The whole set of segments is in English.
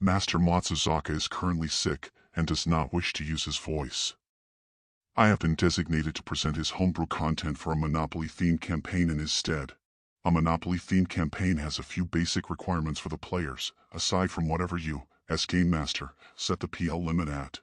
Master Matsuzaka is currently sick and does not wish to use his voice. I have been designated to present his homebrew content for a Monopoly-themed campaign in his stead. A Monopoly-themed campaign has a few basic requirements for the players, aside from whatever you, as Game Master, set the PL limit at.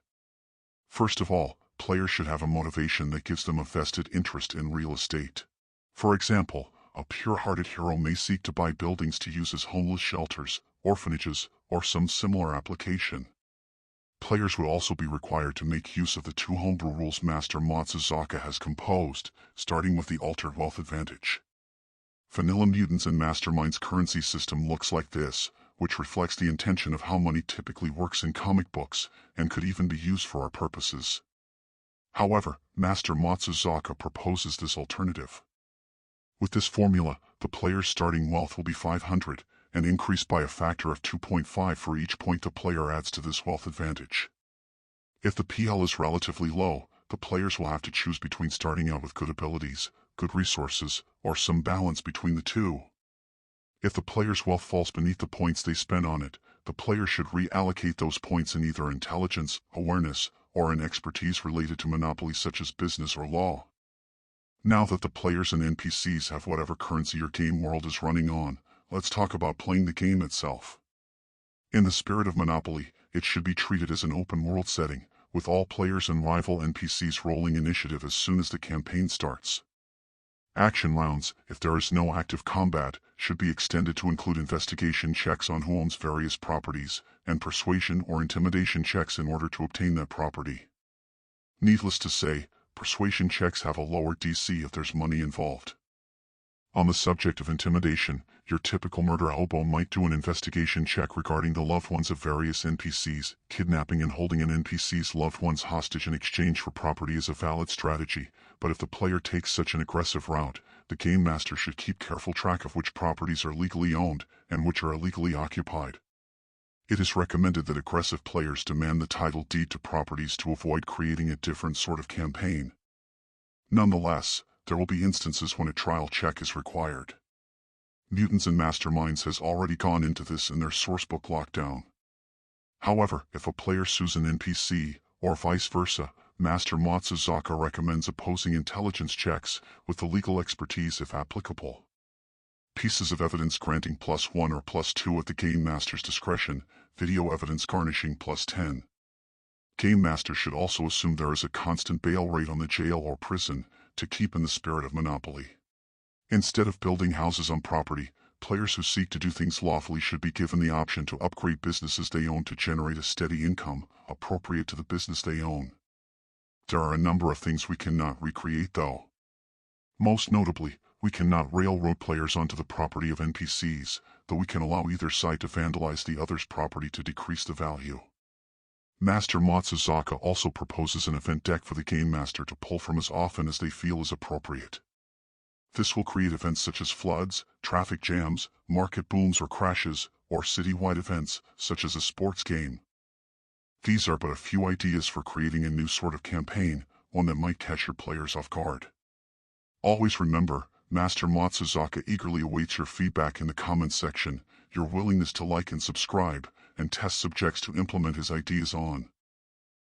First of all, players should have a motivation that gives them a vested interest in real estate. For example, a pure-hearted hero may seek to buy buildings to use as homeless shelters, orphanages, or some similar application. Players will also be required to make use of the 2 homebrew rules Master Matsuzaka has composed, starting with the Altered Wealth Advantage. Vanilla Mutants and Masterminds currency system looks like this, which reflects the intention of how money typically works in comic books, and could even be used for our purposes. However, Master Matsuzaka proposes this alternative. With this formula, the player's starting wealth will be 500, and increased by a factor of 2.5 for each point the player adds to this wealth advantage. If the PL is relatively low, the players will have to choose between starting out with good abilities, good resources, or some balance between the two. If the player's wealth falls beneath the points they spent on it, the player should reallocate those points in either intelligence, awareness, or in expertise related to Monopoly such as business or law. Now that the players and NPCs have whatever currency your game world is running on, let's talk about playing the game itself. In the spirit of Monopoly, it should be treated as an open world setting, with all players and rival NPCs rolling initiative as soon as the campaign starts. Action rounds, if there is no active combat, should be extended to include investigation checks on who owns various properties, and persuasion or intimidation checks in order to obtain that property. Needless to say, persuasion checks have a lower DC if there's money involved. On the subject of intimidation, your typical murder hobo might do an investigation check regarding the loved ones of various NPCs. Kidnapping and holding an NPC's loved ones hostage in exchange for property is a valid strategy, but if the player takes such an aggressive route, the Game Master should keep careful track of which properties are legally owned and which are illegally occupied. It is recommended that aggressive players demand the title deed to properties to avoid creating a different sort of campaign. Nonetheless, there will be instances when a trial check is required. Mutants and Masterminds has already gone into this in their sourcebook lockdown. However, if a player sues an NPC, or vice versa, Master Matsuzaka recommends opposing intelligence checks with the legal expertise if applicable. Pieces of evidence granting +1 or +2 at the Game Master's discretion, video evidence garnishing +10. Game Master should also assume there is a constant bail rate on the jail or prison, to keep in the spirit of Monopoly. Instead of building houses on property, players who seek to do things lawfully should be given the option to upgrade businesses they own to generate a steady income, appropriate to the business they own. There are a number of things we cannot recreate though. Most notably, we cannot railroad players onto the property of NPCs, though we can allow either side to vandalize the other's property to decrease the value. Master Matsuzaka also proposes an event deck for the Game Master to pull from as often as they feel is appropriate. This will create events such as floods, traffic jams, market booms or crashes, or city-wide events, such as a sports game. These are but a few ideas for creating a new sort of campaign, one that might catch your players off guard. Always remember, Master Matsuzaka eagerly awaits your feedback in the comments section, your willingness to like and subscribe, and test subjects to implement his ideas on.